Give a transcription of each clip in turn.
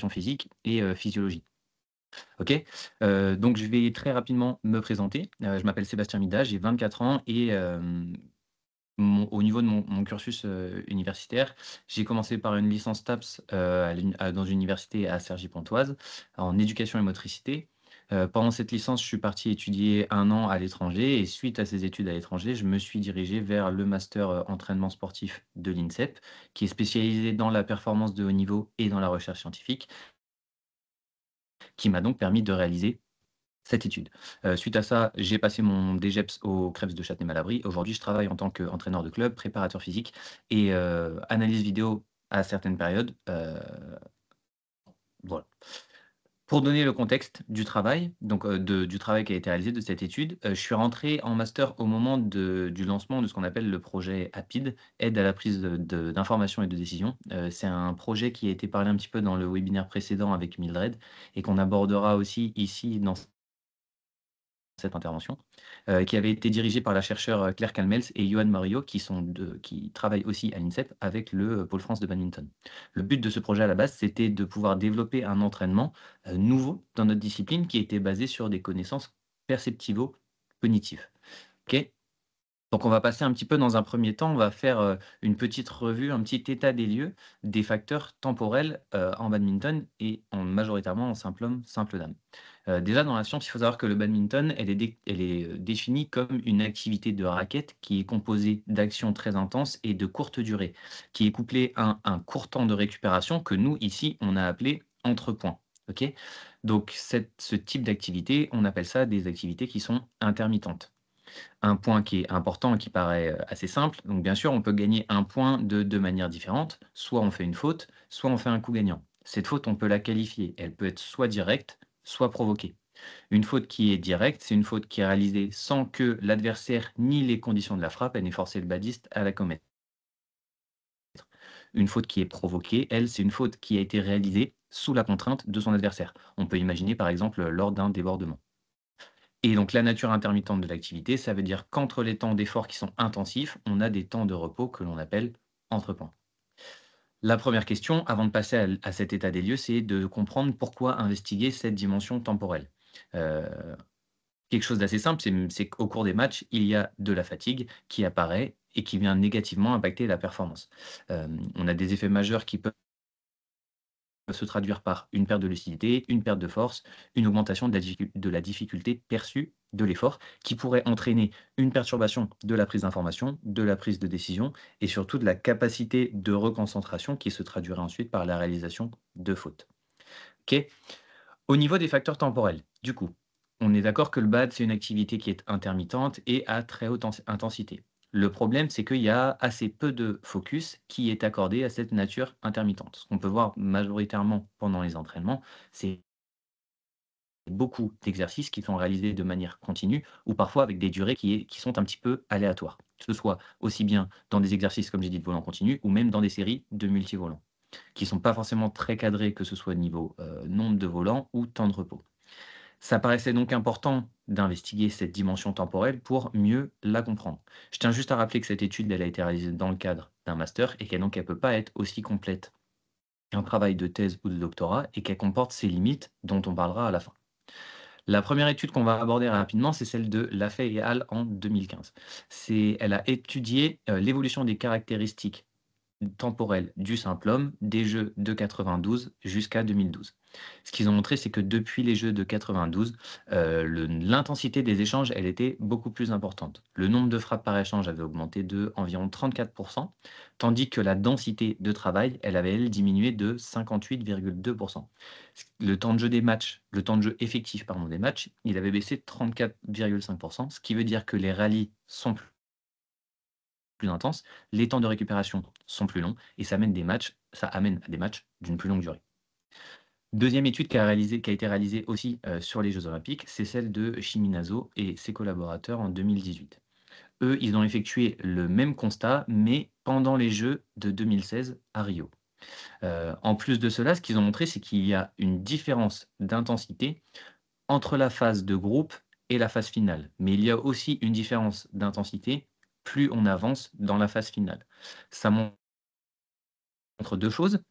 physique et physiologie. OK? Donc je vais très rapidement me présenter. Je m'appelle Sébastien Mida, j'ai 24 ans et au niveau de mon cursus, universitaire, j'ai commencé par une licence STAPS, dans une université à Cergy-Pontoise, en éducation et motricité. Pendant cette licence, je suis parti étudier 1 an à l'étranger et suite à ces études à l'étranger, je me suis dirigé vers le master, entraînement sportif de l'INSEP, qui est spécialisé dans la performance de haut niveau et dans la recherche scientifique, qui m'a donc permis de réaliser cette étude. Suite à ça, j'ai passé mon DGEPS au Creps de Châtenay-Malabry. Aujourd'hui, je travaille en tant qu'entraîneur de club, préparateur physique et analyse vidéo à certaines périodes, voilà. Pour donner le contexte du travail, donc du travail qui a été réalisé, de cette étude, je suis rentré en master au moment du lancement de ce qu'on appelle le projet APID, Aide à la prise d'information et de décision. C'est un projet qui a été parlé un petit peu dans le webinaire précédent avec Mildred et qu'on abordera aussi ici dans cette intervention, qui avait été dirigée par la chercheure, Claire Calmels et Johan Mario qui travaillent aussi à l'INSEP avec le, Pôle France de badminton. Le but de ce projet à la base, c'était de pouvoir développer un entraînement, nouveau dans notre discipline qui était basé sur des connaissances perceptivo-cognitives. OK? Donc on va passer un petit peu dans un premier temps, on va faire, une petite revue, un petit état des lieux des facteurs temporels, en badminton et majoritairement en simple homme, simple dame. Déjà dans la science, il faut savoir que le badminton, elle est, définie comme une activité de raquette qui est composée d'actions très intenses et de courte durée, qui est couplée à un court temps de récupération que nous ici, on a appelé entrepoint. OK? Donc ce type d'activité, on appelle ça des activités qui sont intermittentes. Un point qui est important et qui paraît, assez simple, donc bien sûr, on peut gagner un point de 2 manières différentes. Soit on fait une faute, soit on fait un coup gagnant. Cette faute, on peut la qualifier. Elle peut être soit directe, soit provoquée. Une faute qui est directe, c'est une faute qui est réalisée sans que l'adversaire ni les conditions de la frappe aient forcé le badiste à la commettre. Une faute qui est provoquée, elle, c'est une faute qui a été réalisée sous la contrainte de son adversaire. On peut imaginer, par exemple, lors d'un débordement. Et donc la nature intermittente de l'activité, ça veut dire qu'entre les temps d'effort qui sont intensifs, on a des temps de repos que l'on appelle entrepoints. La première question, avant de passer à cet état des lieux, c'est de comprendre pourquoi investiguer cette dimension temporelle. Heu, Quelque chose d'assez simple, c'est qu'au cours des matchs, il y a de la fatigue qui apparaît et qui vient négativement impacter la performance. On a des effets majeurs qui peuvent se traduire par une perte de lucidité, une perte de force, une augmentation de la difficulté perçue de l'effort, qui pourrait entraîner une perturbation de la prise d'information, de la prise de décision et surtout de la capacité de reconcentration qui se traduirait ensuite par la réalisation de fautes. OK? Au niveau des facteurs temporels, du coup, on est d'accord que le BAD, c'est une activité qui est intermittente et à très haute intensité. Le problème, c'est qu'il y a assez peu de focus qui est accordé à cette nature intermittente. Ce qu'on peut voir majoritairement pendant les entraînements, c'est beaucoup d'exercices qui sont réalisés de manière continue ou parfois avec des durées qui sont un petit peu aléatoires. Que ce soit aussi bien dans des exercices, comme j'ai dit, de volant continu ou même dans des séries de multivolants, qui ne sont pas forcément très cadrés, que ce soit niveau nombre de volants ou temps de repos. Ça paraissait donc important d'investiguer cette dimension temporelle pour mieux la comprendre. Je tiens juste à rappeler que cette étude, elle a été réalisée dans le cadre d'un master et qu'elle donc elle peut pas être aussi complète qu'un travail de thèse ou de doctorat et qu'elle comporte ses limites dont on parlera à la fin. La première étude qu'on va aborder rapidement, c'est celle de Lafay et al. En 2015. Elle a étudié l'évolution des caractéristiques temporelle du simple homme des Jeux de 92 jusqu'à 2012. Ce qu'ils ont montré, c'est que depuis les Jeux de 92, l'intensité des échanges, elle était beaucoup plus importante. Le nombre de frappes par échange avait augmenté de environ 34%, tandis que la densité de travail, elle avait, elle, diminué de 58,2%. Le temps de jeu des matchs, le temps de jeu effectif, pardon, des matchs, il avait baissé de 34,5%, ce qui veut dire que les rallyes sont plus intenses, les temps de récupération sont plus longs et ça amène à des matchs d'une plus longue durée. Deuxième étude qui a été réalisée aussi, sur les jeux olympiques, c'est celle de Chiminazo et ses collaborateurs en 2018. Eux, ils ont effectué le même constat, mais pendant les Jeux de 2016 à Rio. En plus de cela, ce qu'ils ont montré, c'est qu'il y a une différence d'intensité entre la phase de groupe et la phase finale. Mais il y a aussi une différence d'intensité plus on avance dans la phase finale. Ça montre 2 choses.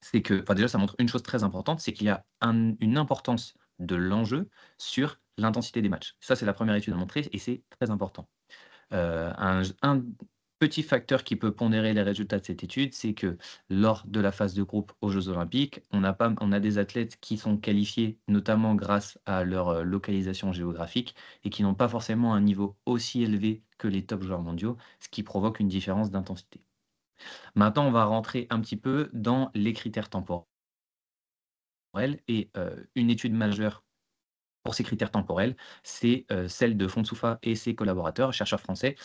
C'est que enfin, déjà, ça montre une chose très importante, c'est qu'il y a une importance de l'enjeu sur l'intensité des matchs. Ça, c'est la première étude à montrer et c'est très important. Un petit facteur qui peut pondérer les résultats de cette étude, c'est que lors de la phase de groupe aux Jeux olympiques, on a des athlètes qui sont qualifiés notamment grâce à leur, localisation géographique et qui n'ont pas forcément un niveau aussi élevé que les top joueurs mondiaux, ce qui provoque une différence d'intensité. Maintenant, on va rentrer un petit peu dans les critères temporels et une étude majeure pour ces critères temporels, c'est, celle de Fontsufa et ses collaborateurs, chercheurs français,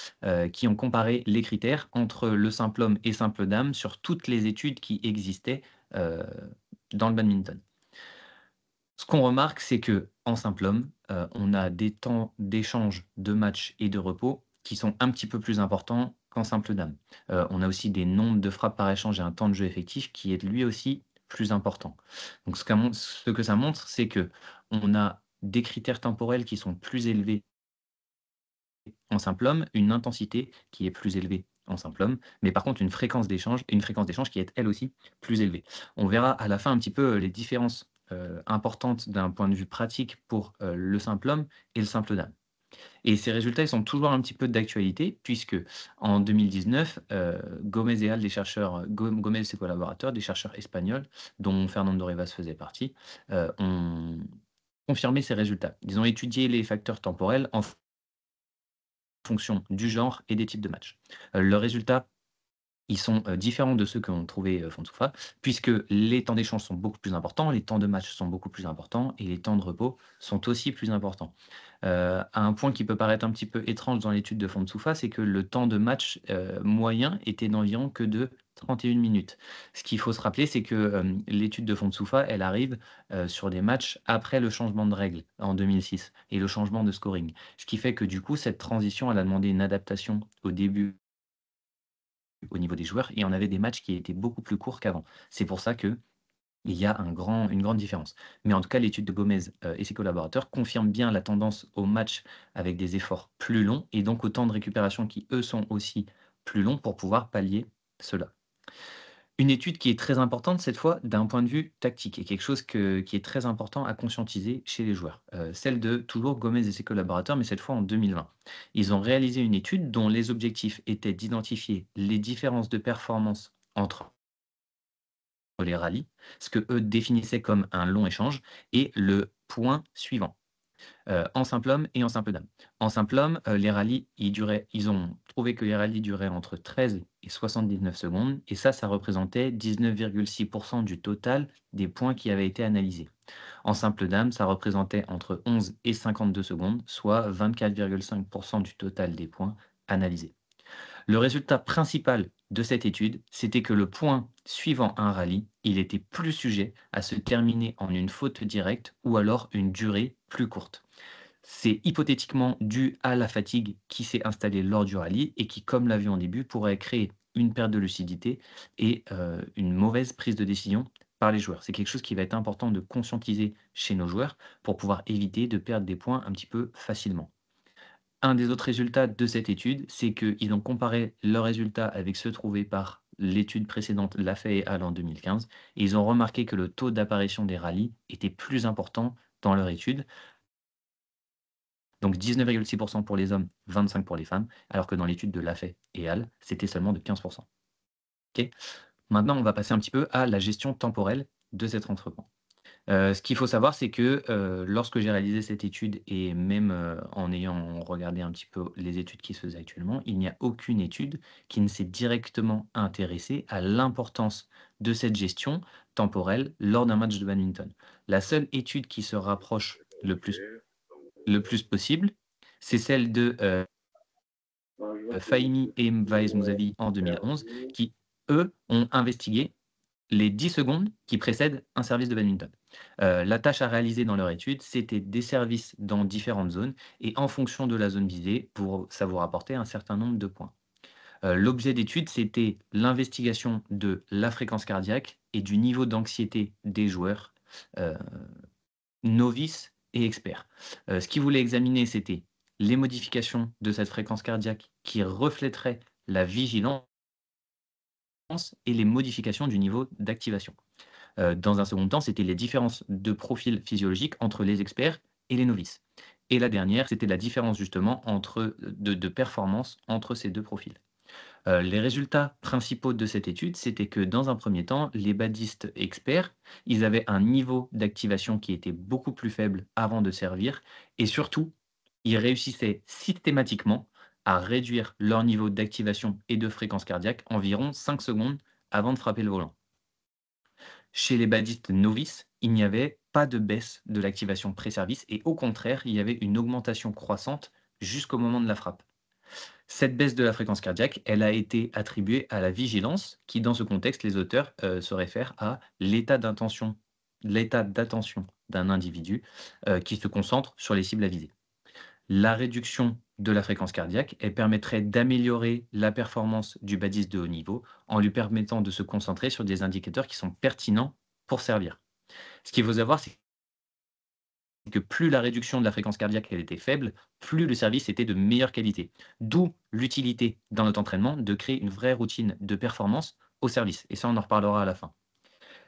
qui ont comparé les critères entre le simple homme et simple dame sur toutes les études qui existaient, heu, dans le badminton. Ce qu'on remarque, c'est qu'en simple homme, on a des temps d'échange, de match et de repos qui sont un petit peu plus importants qu'en simple dame. On a aussi des nombres de frappes par échange et un temps de jeu effectif qui est lui aussi plus important. Donc ce que ça montre, c'est qu'on a des critères temporels qui sont plus élevés en simple homme, une intensité qui est plus élevée en simple homme, mais par contre une fréquence d'échange qui est elle aussi plus élevée. On verra à la fin un petit peu, les différences, importantes d'un point de vue pratique pour, le simple homme et le simple dame. Et ces résultats, ils sont toujours un petit peu d'actualité puisque en 2019, Gomez et al, des chercheurs, Gomez et ses collaborateurs, des chercheurs espagnols, dont Fernando Rivas faisait partie, ont confirmé ces résultats. Ils ont étudié les facteurs temporels en fonction du genre et des types de matchs. Le résultat, ils sont, différents de ceux qu'ont trouvés, Fontsufa, puisque les temps d'échange sont beaucoup plus importants, les temps de match sont beaucoup plus importants et les temps de repos sont aussi plus importants. Un point qui peut paraître un petit peu étrange dans l'étude de Fontsufa, c'est que le temps de match, moyen était d'environ que de 31 minutes. Ce qu'il faut se rappeler, c'est que, l'étude de Fontsufa, elle arrive, sur des matchs après le changement de règle en 2006 et le changement de scoring. Ce qui fait que du coup, cette transition, elle a demandé une adaptation au début au niveau des joueurs et on avait des matchs qui étaient beaucoup plus courts qu'avant. C'est pour ça qu'il y a une grande différence. Mais en tout cas, l'étude de Gomez, et ses collaborateurs confirment bien la tendance au match avec des efforts plus longs et donc au temps de récupération qui, eux, sont aussi plus longs pour pouvoir pallier cela. Une étude qui est très importante cette fois d'un point de vue tactique et quelque chose qui est très important à conscientiser chez les joueurs. Celle de toujours Gomez et ses collaborateurs, mais cette fois en 2020. Ils ont réalisé une étude dont les objectifs étaient d'identifier les différences de performance entre les rallyes, ce que eux définissaient comme un long échange, et le point suivant. En simple homme et en simple dame. En simple homme, les rallyes, ils ont trouvé que les rallyes duraient entre 13 et 79 secondes et ça représentait 19,6 du total des points qui avaient été analysés. En simple dame, ça représentait entre 11 et 52 secondes, soit 24,5 du total des points analysés. Le résultat principal de cette étude, c'était que le point suivant un rallye, il était plus sujet à se terminer en une faute directe ou alors une durée plus courte. C'est hypothétiquement dû à la fatigue qui s'est installée lors du rallye et qui, comme l'a vu en début, pourrait créer une perte de lucidité et une mauvaise prise de décision par les joueurs. C'est quelque chose qui va être important de conscientiser chez nos joueurs pour pouvoir éviter de perdre des points un petit peu facilement. Un des autres résultats de cette étude, c'est qu'ils ont comparé leurs résultats avec ceux trouvés par l'étude précédente, Lafay et al. En 2015, et ils ont remarqué que le taux d'apparition des rallyes était plus important dans leur étude, donc 19,6 pour les hommes, 25 pour les femmes, alors que dans l'étude de Lafay et al., c'était seulement de 15. OK. Maintenant, on va passer un petit peu à la gestion temporelle de cet entraînement. Ce qu'il faut savoir, c'est que, lorsque j'ai réalisé cette étude et même, en ayant regardé un petit peu les études qui se faisaient actuellement, il n'y a aucune étude qui ne s'est directement intéressée à l'importance de cette gestion temporelle lors d'un match de badminton. La seule étude qui se rapproche le plus possible, c'est celle de, Fahimi et Mvaez-Mousavi en 2011 qui, eux, ont investigué les 10 secondes qui précèdent un service de badminton. La tâche à réaliser dans leur étude, c'était des services dans différentes zones et en fonction de la zone visée, ça vous rapportait un certain nombre de points. L'objet d'étude, c'était l'investigation de la fréquence cardiaque et du niveau d'anxiété des joueurs, heu, novices et experts. Ce qu'ils voulaient examiner, c'était les modifications de cette fréquence cardiaque qui reflèteraient la vigilance et les modifications du niveau d'activation. Dans un second temps, c'était les différences de profil physiologique entre les experts et les novices. Et la dernière, c'était la différence justement de performance entre ces 2 profils. Les résultats principaux de cette étude, c'était que dans un premier temps, les badistes experts, ils avaient un niveau d'activation qui était beaucoup plus faible avant de servir et surtout, ils réussissaient systématiquement à réduire leur niveau d'activation et de fréquence cardiaque environ 5 secondes avant de frapper le volant. Chez les badistes novices, il n'y avait pas de baisse de l'activation pré-service et au contraire, il y avait une augmentation croissante jusqu'au moment de la frappe. Cette baisse de la fréquence cardiaque, elle a été attribuée à la vigilance qui, dans ce contexte, les auteurs, se réfèrent à l'état d'attention d'un individu, qui se concentre sur les cibles à viser. La réduction de la fréquence cardiaque, elle permettrait d'améliorer la performance du badiste de haut niveau en lui permettant de se concentrer sur des indicateurs qui sont pertinents pour servir. Ce qu'il faut savoir, c'est que plus la réduction de la fréquence cardiaque elle était faible, plus le service était de meilleure qualité. D'où l'utilité dans notre entraînement de créer une vraie routine de performance au service. Et ça, on en reparlera à la fin.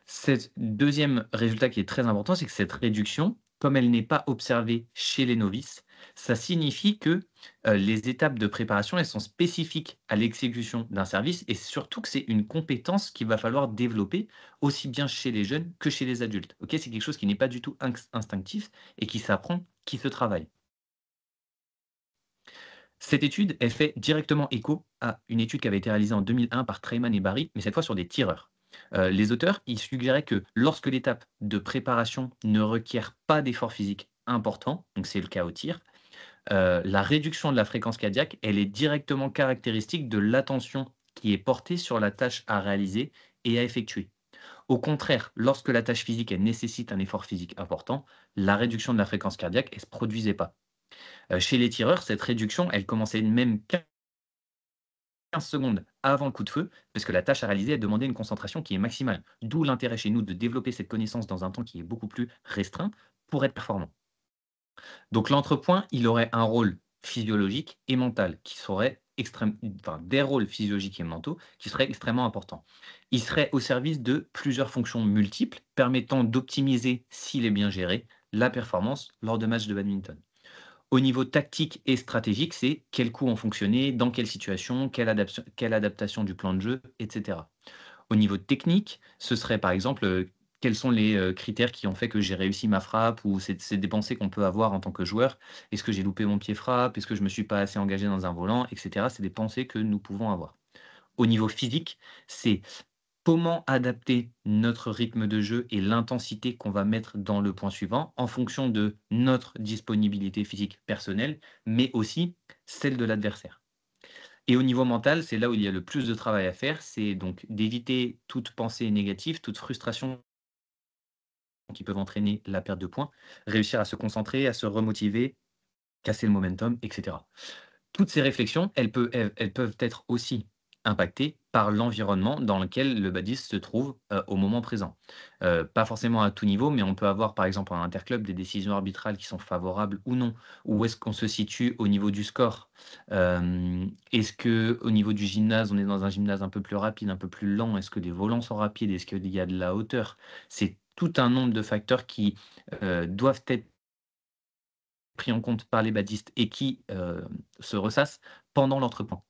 Ce deuxième résultat qui est très important, c'est que cette réduction, comme elle n'est pas observée chez les novices, ça signifie que, les étapes de préparation, elles sont spécifiques à l'exécution d'un service et surtout que c'est une compétence qu'il va falloir développer aussi bien chez les jeunes que chez les adultes. OK? C'est quelque chose qui n'est pas du tout instinctif et qui s'apprend, qui se travaille. Cette étude, elle fait directement écho à une étude qui avait été réalisée en 2001 par Treiman et Barry, mais cette fois sur des tireurs. Les auteurs, ils suggéraient que lorsque l'étape de préparation ne requiert pas d'effort physique important, donc c'est le cas au tir, la réduction de la fréquence cardiaque, elle est directement caractéristique de l'attention qui est portée sur la tâche à réaliser et à effectuer. Au contraire, lorsque la tâche physique elle nécessite un effort physique important, la réduction de la fréquence cardiaque, elle ne se produisait pas. Chez les tireurs, cette réduction, elle commençait même 15 secondes avant le coup de feu, parce que la tâche à réaliser, elle demandait une concentration qui est maximale. D'où l'intérêt chez nous de développer cette connaissance dans un temps qui est beaucoup plus restreint pour être performant. Donc l'entrepoint, il aurait un rôle physiologique et mental qui serait enfin, des rôles physiologiques et mentaux qui seraient extrêmement importants. Il serait au service de plusieurs fonctions multiples permettant d'optimiser, s'il est bien géré, la performance lors de matchs de badminton. Au niveau tactique et stratégique, c'est quels coups ont fonctionné, dans quelle situation, quelle adaptation du plan de jeu, etc. Au niveau technique, ce serait par exemple, quels sont les, critères qui ont fait que j'ai réussi ma frappe ou c'est des pensées qu'on peut avoir en tant que joueur. Est-ce que j'ai loupé mon pied frappe? Est-ce que je me suis pas assez engagé dans un volant? Et cetera. C'est des pensées que nous pouvons avoir. Au niveau physique, c'est comment adapter notre rythme de jeu et l'intensité qu'on va mettre dans le point suivant en fonction de notre disponibilité physique personnelle, mais aussi celle de l'adversaire. Et au niveau mental, c'est là où il y a le plus de travail à faire, c'est donc d'éviter toute pensée négative, toute frustration qui peuvent entraîner la perte de points, réussir à se concentrer, à se remotiver, casser le momentum, etc. Toutes ces réflexions, elles peuvent être aussi impactées par l'environnement dans lequel le badiste se trouve, au moment présent. Pas forcément à tout niveau, mais on peut avoir, par exemple, en interclub, des décisions arbitrales qui sont favorables ou non. Où est-ce qu'on se situe au niveau du score? Est-ce que au niveau du gymnase, on est dans un gymnase un peu plus rapide, un peu plus lent? Est-ce que les volants sont rapides? Est-ce qu'il y a de la hauteur? C'est tout un nombre de facteurs qui, doivent être pris en compte par les badistes et qui, se ressassent pendant l'entrepoint,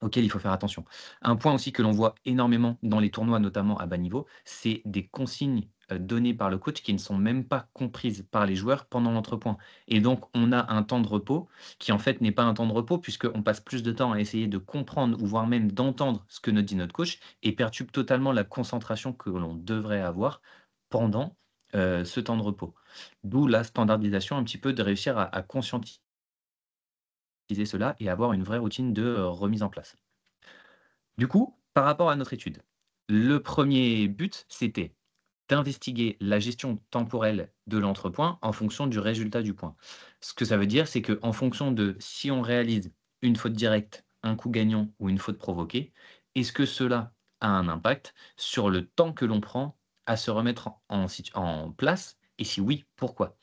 auquel il faut faire attention. Un point aussi que l'on voit énormément dans les tournois, notamment à bas niveau, c'est des consignes, données par le coach qui ne sont même pas comprises par les joueurs pendant l'entrepoint et donc on a un temps de repos qui, en fait, n'est pas un temps de repos puisqu'on passe plus de temps à essayer de comprendre ou voire même d'entendre ce que nous dit notre coach et perturbe totalement la concentration que l'on devrait avoir pendant, ce temps de repos. D'où la standardisation un petit peu de réussir à conscientiser cela et avoir une vraie routine de, remise en place. Du coup, par rapport à notre étude, le premier but, c'était d'investiguer la gestion temporelle de l'entrepoint en fonction du résultat du point. Ce que ça veut dire, c'est qu'en fonction de si on réalise une faute directe, un coup gagnant ou une faute provoquée, est-ce que cela a un impact sur le temps que l'on prend à se remettre en place et si oui, pourquoi?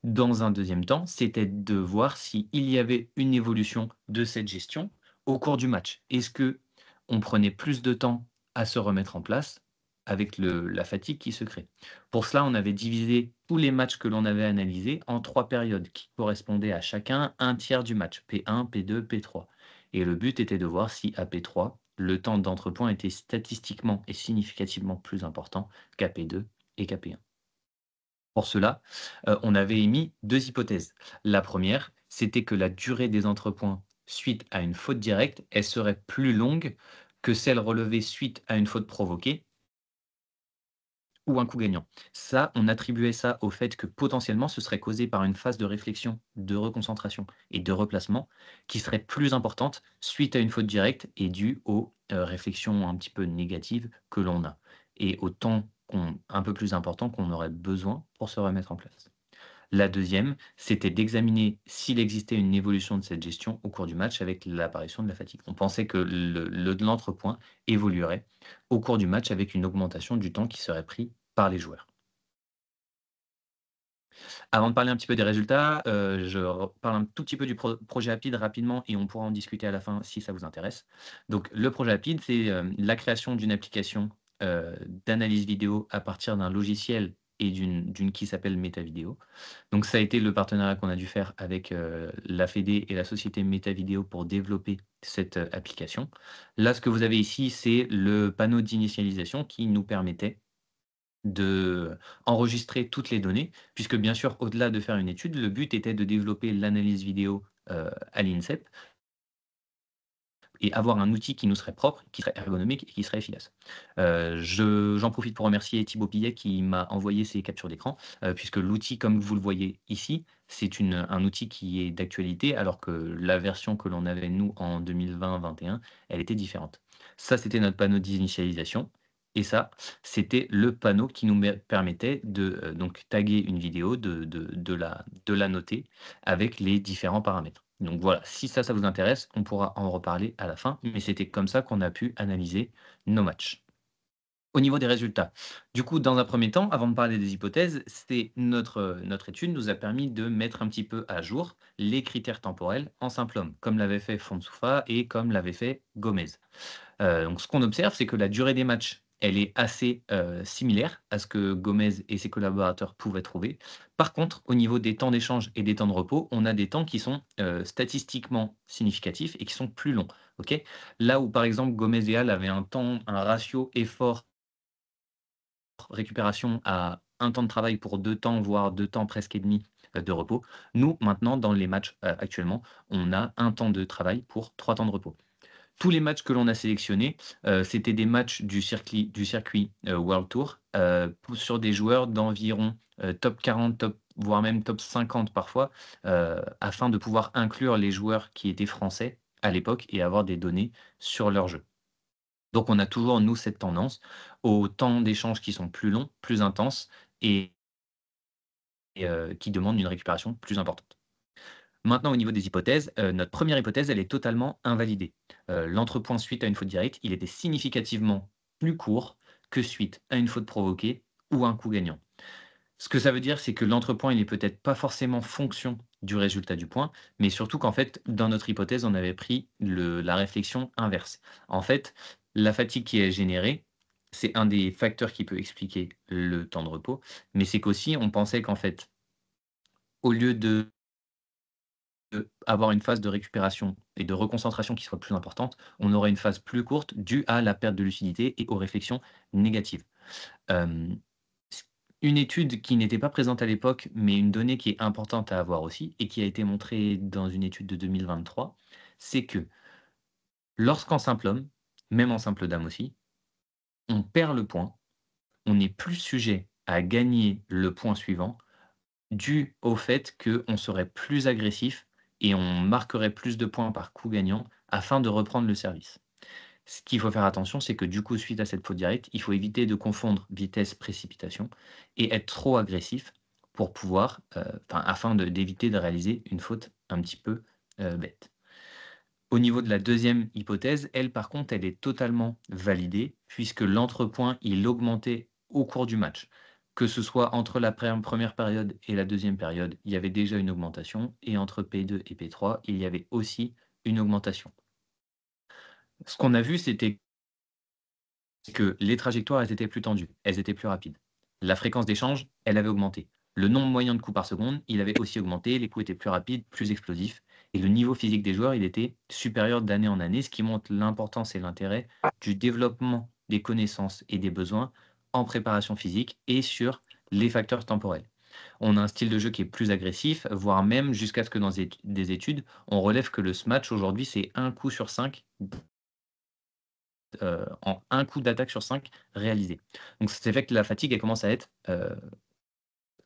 Dans un deuxième temps, c'était de voir s'il y avait une évolution de cette gestion au cours du match. Est-ce que on prenait plus de temps à se remettre en place avec la fatigue qui se crée. Pour cela, on avait divisé tous les matchs que l'on avait analysés en 3 périodes qui correspondaient à chacun un tiers du match, P1, P2, P3. Et le but était de voir si à P3, le temps d'entrepoint était statistiquement et significativement plus important qu'à P2 et qu'à P1. Pour cela, on avait émis 2 hypothèses. La première, c'était que la durée des entrepoints suite à une faute directe, elle serait plus longue que celle relevée suite à une faute provoquée ou un coup gagnant. Ça, on attribuait ça au fait que potentiellement ce serait causé par une phase de réflexion, de reconcentration et de replacement qui serait plus importante suite à une faute directe et due aux, réflexions un petit peu négatives que l'on a et au temps un peu plus important qu'on aurait besoin pour se remettre en place. La deuxième, c'était d'examiner s'il existait une évolution de cette gestion au cours du match avec l'apparition de la fatigue. On pensait que l'entrepoint évoluerait au cours du match avec une augmentation du temps qui serait pris par les joueurs. Avant de parler un petit peu des résultats, je parle un tout petit peu du projet Apide rapidement et on pourra en discuter à la fin si ça vous intéresse. Donc le projet Apide, c'est, la création d'une application, d'analyse vidéo à partir d'un logiciel et d'une qui s'appelle MetaVideo. Donc ça a été le partenariat qu'on a dû faire avec, la fédé et la société MetaVideo pour développer cette, application. Là, ce que vous avez ici, c'est le panneau d'initialisation qui nous permettait d'enregistrer toutes les données, puisque bien sûr, au-delà de faire une étude, le but était de développer l'analyse vidéo, à l'INSEP et avoir un outil qui nous serait propre, qui serait ergonomique et qui serait efficace. J'en profite pour remercier Thibaut Pillet qui m'a envoyé ces captures d'écran, puisque l'outil, comme vous le voyez ici, c'est un outil qui est d'actualité, alors que la version que l'on avait, nous, en 2020-21, elle était différente. Ça, c'était notre panneau d'initialisation et ça, c'était le panneau qui nous permettait de donc taguer une vidéo, de la noter avec les différents paramètres. Donc voilà, si ça vous intéresse, on pourra en reparler à la fin, mais c'était comme ça qu'on a pu analyser nos matchs. Au niveau des résultats, du coup, dans un premier temps, avant de parler des hypothèses, c'est notre étude nous a permis de mettre un petit peu à jour les critères temporels en simple homme, comme l'avait fait Fonsoufa et comme l'avait fait Gomez. Donc ce qu'on observe, c'est que la durée des matchs, elle est assez, similaire à ce que Gomez et ses collaborateurs pouvaient trouver. Par contre, au niveau des temps d'échange et des temps de repos, on a des temps qui sont, statistiquement significatifs et qui sont plus longs, OK? Là où, par exemple, Gomez et Al avaient un ratio effort récupération à un temps de travail pour 2 temps, voire 2 temps presque et demi, de repos. Nous, maintenant, dans les matchs, actuellement, on a un temps de travail pour 3 temps de repos. Tous les matchs que l'on a sélectionnés, c'était des matchs du circuit, World Tour, sur des joueurs d'environ, top 40, voire même top 50 parfois, afin de pouvoir inclure les joueurs qui étaient français à l'époque et avoir des données sur leur jeu. Donc on a toujours, nous, cette tendance aux temps d'échange qui sont plus longs, plus intenses et qui demandent une récupération plus importante. Maintenant, au niveau des hypothèses, notre première hypothèse, elle est totalement invalidée. L'entrepoint suite à une faute directe, il était significativement plus court que suite à une faute provoquée ou un coup gagnant. Ce que ça veut dire, c'est que l'entrepoint, il est peut-être pas forcément fonction du résultat du point, mais surtout qu'en fait, dans notre hypothèse, on avait pris la réflexion inverse. En fait, la fatigue qui est générée, c'est un des facteurs qui peut expliquer le temps de repos, mais c'est qu'aussi, on pensait qu'en fait, au lieu avoir une phase de récupération et de reconcentration qui soit plus importante, on aurait une phase plus courte due à la perte de lucidité et aux réflexions négatives. Hem, c Une étude qui n'était pas présente à l'époque, mais une donnée qui est importante à avoir aussi et qui a été montrée dans une étude de 2023, c'est que lorsqu'en simple homme, même en simple dame aussi, on perd le point, on est plus sujet à gagner le point suivant dû au fait qu'on serait plus agressif et on marquerait plus de points par coup gagnant afin de reprendre le service. Ce qu'il faut faire attention, c'est que du coup, suite à cette faute directe, il faut éviter de confondre vitesse, précipitation et être trop agressif pour pouvoir, afin d'éviter de réaliser une faute un petit peu, bête. Au niveau de la deuxième hypothèse, elle, par contre, elle est totalement validée puisque l'entrepoint, il augmentait au cours du match. Que ce soit entre la première période et la deuxième période, il y avait déjà une augmentation et entre P2 et P3, il y avait aussi une augmentation. Ce qu'on a vu, c'était c'est que les trajectoires, elles étaient plus tendues, elles étaient plus rapides. La fréquence d'échange, elle avait augmenté. Le nombre moyen de coups par seconde, il avait aussi augmenté, les coups étaient plus rapides, plus explosifs, et le niveau physique des joueurs, il était supérieur d'année en année, ce qui montre l'importance et l'intérêt du développement des connaissances et des besoins en préparation physique et sur les facteurs temporels. On a un style de jeu qui est plus agressif, voire même jusqu'à ce que dans des études, on relève que le smash aujourd'hui, c'est un coup sur 5 en un coup d'attaque sur 5 réalisé. Donc ça fait que la fatigue, elle commence à être,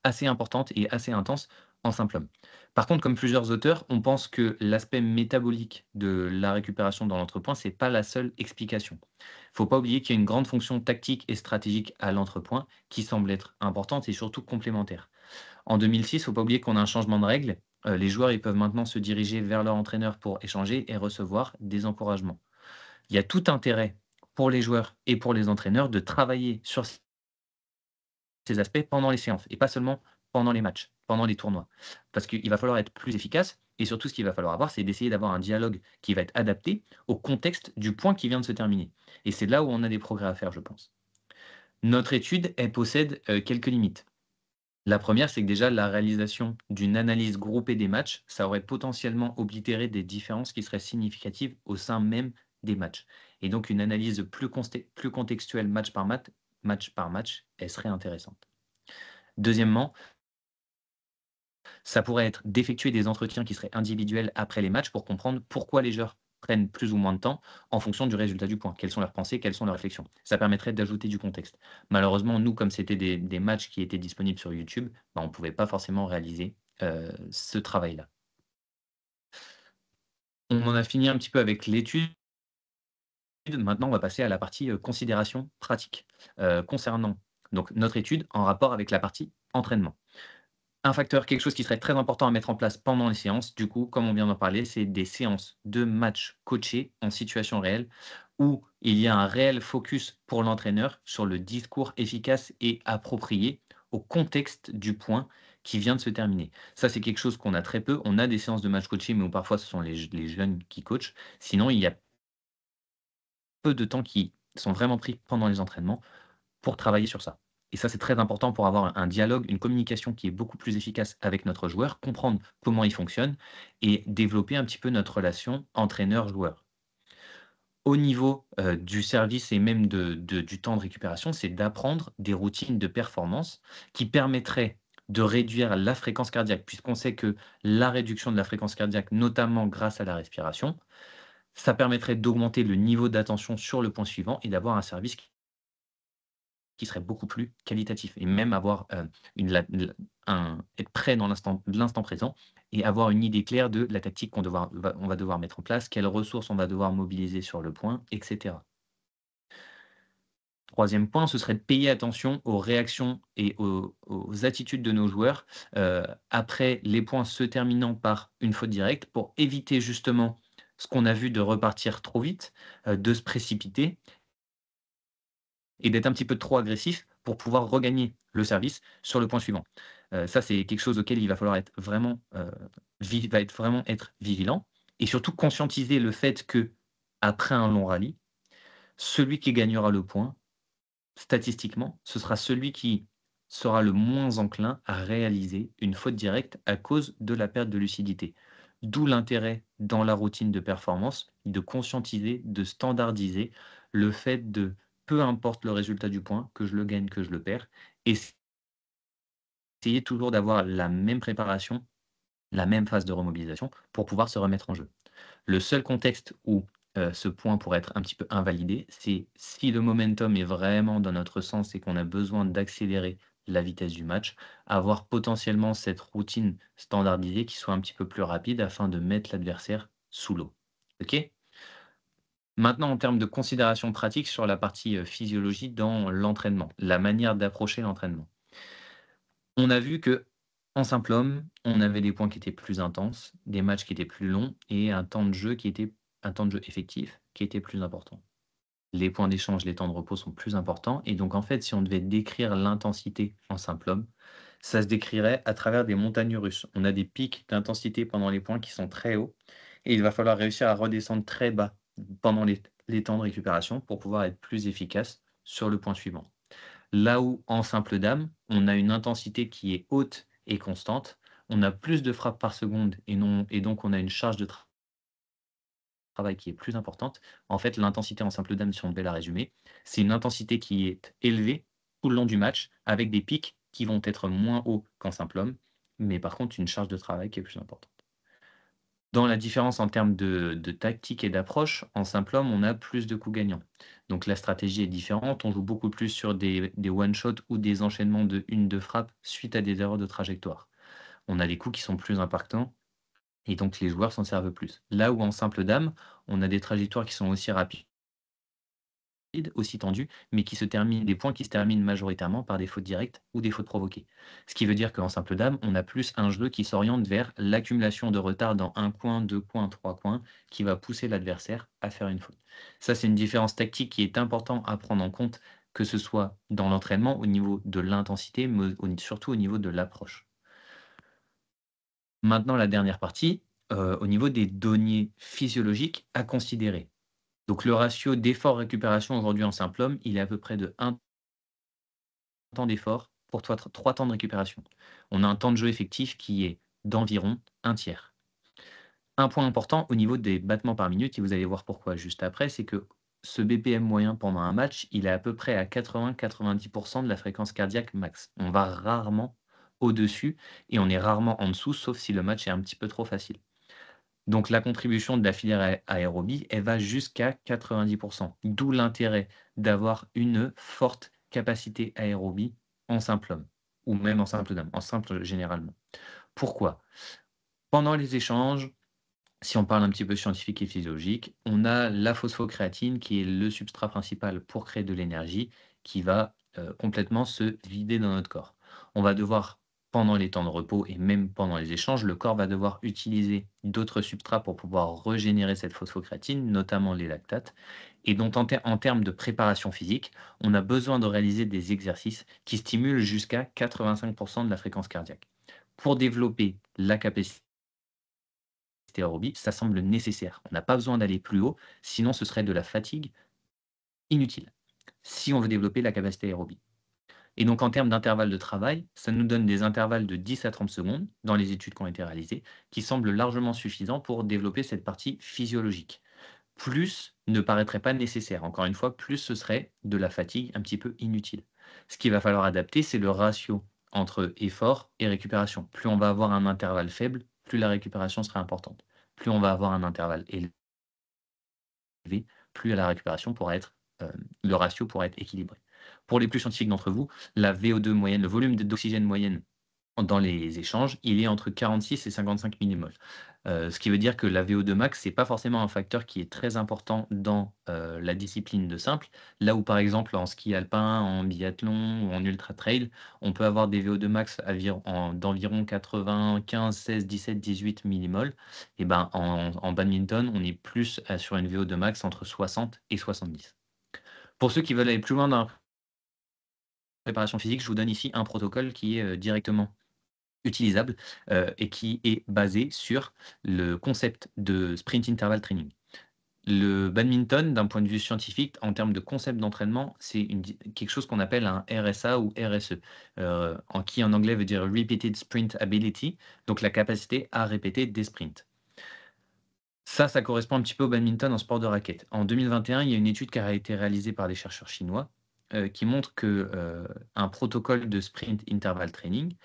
assez importante et assez intense en simple homme. Par contre, comme plusieurs auteurs, on pense que l'aspect métabolique de la récupération dans l'entrepoint, c'est pas la seule explication. Faut pas oublier qu'il y a une grande fonction tactique et stratégique à l'entrepoint qui semble être importante et surtout complémentaire. En 2006, faut pas oublier qu'on a un changement de règle. Les joueurs, ils peuvent maintenant se diriger vers leur entraîneur pour échanger et recevoir des encouragements. Il y a tout intérêt pour les joueurs et pour les entraîneurs de travailler sur ces aspects pendant les séances et pas seulement pendant les matchs, pendant les tournois. Parce qu'il va falloir être plus efficace et surtout ce qu'il va falloir avoir, c'est d'essayer d'avoir un dialogue qui va être adapté au contexte du point qui vient de se terminer. Et c'est là où on a des progrès à faire, je pense. Notre étude, elle possède quelques limites. La première, c'est que déjà la réalisation d'une analyse groupée des matchs, ça aurait potentiellement oblitéré des différences qui seraient significatives au sein même des matchs. Et donc une analyse plus contextuelle match par match, elle serait intéressante. Deuxièmement, ça pourrait être d'effectuer des entretiens qui seraient individuels après les matchs pour comprendre pourquoi les joueurs prennent plus ou moins de temps en fonction du résultat du point. Quelles sont leurs pensées, quelles sont leurs réflexions. Ça permettrait d'ajouter du contexte. Malheureusement, nous, comme c'était des matchs qui étaient disponibles sur YouTube, bah, on ne pouvait pas forcément réaliser ce travail-là. On en a fini un petit peu avec l'étude. Maintenant, on va passer à la partie considération pratique concernant donc, notre étude en rapport avec la partie entraînement. Un facteur, quelque chose qui serait très important à mettre en place pendant les séances, du coup, comme on vient d'en parler, c'est des séances de matchs coachés en situation réelle où il y a un réel focus pour l'entraîneur sur le discours efficace et approprié au contexte du point qui vient de se terminer. Ça, c'est quelque chose qu'on a très peu. On a des séances de match coachés, mais où parfois ce sont les jeunes qui coachent. Sinon, il y a peu de temps qui sont vraiment pris pendant les entraînements pour travailler sur ça. Et ça, c'est très important pour avoir un dialogue, une communication qui est beaucoup plus efficace avec notre joueur, comprendre comment il fonctionne et développer un petit peu notre relation entraîneur-joueur. Au niveau, du service et même du temps de récupération, c'est d'apprendre des routines de performance qui permettraient de réduire la fréquence cardiaque, puisqu'on sait que la réduction de la fréquence cardiaque, notamment grâce à la respiration, ça permettrait d'augmenter le niveau d'attention sur le point suivant et d'avoir un service qui serait beaucoup plus qualitatif et même avoir, une la l un être prêt dans l'instant présent et avoir une idée claire de la tactique on va devoir mettre en place, quelles ressources on va devoir mobiliser sur le point et cetera. 3e point, ce serait de payer attention aux réactions et aux attitudes de nos joueurs, après les points se terminant par une faute directe pour éviter justement ce qu'on a vu de repartir trop vite, de se précipiter et d'être un petit peu trop agressif pour pouvoir regagner le service sur le point suivant. Ça, c'est quelque chose auquel il va falloir être vraiment, être vigilant et surtout conscientiser le fait que après un long rallye, celui qui gagnera le point, statistiquement, ce sera celui qui sera le moins enclin à réaliser une faute directe à cause de la perte de lucidité. D'où l'intérêt dans la routine de performance de conscientiser, de standardiser le fait de, peu importe le résultat du point, que je le gagne, que je le perds, essayer toujours d'avoir la même préparation, la même phase de remobilisation pour pouvoir se remettre en jeu. Le seul contexte où, ce point pourrait être un petit peu invalidé, c'est si le momentum est vraiment dans notre sens et qu'on a besoin d'accélérer la vitesse du match, avoir potentiellement cette routine standardisée qui soit un petit peu plus rapide afin de mettre l'adversaire sous l'eau. OK? Maintenant en termes de considération pratique sur la partie, physiologie dans l'entraînement, la manière d'approcher l'entraînement. On a vu que en simple homme, on avait des points qui étaient plus intenses, des matchs qui étaient plus longs et un temps de jeu effectif qui était plus important. Les points d'échange, les temps de repos sont plus importants et donc en fait, si on devait décrire l'intensité en simple homme, ça se décrirait à travers des montagnes russes. On a des pics d'intensité pendant les points qui sont très hauts et il va falloir réussir à redescendre très bas pendant les temps de récupération pour pouvoir être plus efficace sur le point suivant. Là où en simple dame, on a une intensité qui est haute et constante, on a plus de frappes par seconde et donc on a une charge de travail qui est plus importante. En fait, l'intensité en simple dame, si on devait la résumer, c'est une intensité qui est élevée tout le long du match, avec des pics qui vont être moins hauts qu'en simple homme, mais par contre une charge de travail qui est plus importante. Dans la différence en termes de tactique et d'approche, en simple homme, on a plus de coups gagnants. Donc la stratégie est différente, on joue beaucoup plus sur des one shot ou des enchaînements de 1-2 frappes suite à des erreurs de trajectoire. On a des coups qui sont plus impactants et donc les joueurs s'en servent plus. Là où en simple dame, on a des trajectoires qui sont aussi rapides, aussi tendues, mais des points qui se terminent majoritairement par des fautes directes ou des fautes provoquées. Ce qui veut dire qu'en simple dame, on a plus un jeu qui s'oriente vers l'accumulation de retard dans 1 coin, 2 coins, 3 coins, qui va pousser l'adversaire à faire une faute. Ça, c'est une différence tactique qui est important à prendre en compte, que ce soit dans l'entraînement au niveau de l'intensité, mais surtout au niveau de l'approche. Maintenant, la dernière partie, au niveau des données physiologiques à considérer. Donc le ratio d'effort-récupération aujourd'hui en simple homme, il est à peu près de 1 temps d'effort pour 3 temps de récupération. On a un temps de jeu effectif qui est d'environ un tiers. Un point important au niveau des battements par minute, et vous allez voir pourquoi juste après, c'est que ce BPM moyen pendant un match, il est à peu près à 80-90 de la fréquence cardiaque max. On va rarement au-dessus et on est rarement en dessous, sauf si le match est un petit peu trop facile. Donc la contribution de la filière aérobie, elle va jusqu'à 90, d'où l'intérêt d'avoir une forte capacité aérobie en simple homme ou même en simple dame, en simple généralement. Pourquoi? Pendant les échanges, si on parle un petit peu scientifique et physiologique, on a la phosphocréatine qui est le substrat principal pour créer de l'énergie qui va, complètement se vider dans notre corps. On va devoir, pendant les temps de repos et même pendant les échanges, le corps va devoir utiliser d'autres substrats pour pouvoir régénérer cette phosphocréatine, notamment les lactates, et donc en termes de préparation physique, on a besoin de réaliser des exercices qui stimulent jusqu'à 85 de la fréquence cardiaque. Pour développer la capacité aérobie, ça semble nécessaire. On n'a pas besoin d'aller plus haut, sinon ce serait de la fatigue inutile, si on veut développer la capacité aérobie. Et donc en termes d'intervalle de travail, ça nous donne des intervalles de 10 à 30 secondes dans les études qui ont été réalisées, qui semblent largement suffisants pour développer cette partie physiologique. Plus ne paraîtrait pas nécessaire. Encore une fois, plus ce serait de la fatigue un petit peu inutile. Ce qu'il va falloir adapter, c'est le ratio entre effort et récupération. Plus on va avoir un intervalle faible, plus la récupération sera importante. Plus on va avoir un intervalle élevé, plus la récupération pourra être, le ratio pourra être équilibré. Pour les plus scientifiques d'entre vous, la VO2 moyenne, le volume d'oxygène moyenne dans les échanges, il est entre 46 et 55 millimoles. Ce qui veut dire que la VO2 max, c'est pas forcément un facteur qui est très important dans, la discipline de simple. Là où, par exemple, en ski alpin, en biathlon ou en ultra trail, on peut avoir des VO2 max d'environ 95, 16, 17, 18 millimoles. Et ben, en badminton, on est plus, sur une VO2 max entre 60 et 70. Pour ceux qui veulent aller plus loin dans la préparation physique, je vous donne ici un protocole qui est, directement utilisable, et qui est basé sur le concept de sprint interval training. Le badminton, d'un point de vue scientifique, en termes de concept d'entraînement, c'est quelque chose qu'on appelle un RSA ou RSE, qui en anglais veut dire Repeated Sprint Ability, donc la capacité à répéter des sprints. Ça correspond un petit peu au badminton en sport de raquette. En 2021, il y a une étude qui a été réalisée par des chercheurs chinois, qui montre que, un protocole de sprint interval training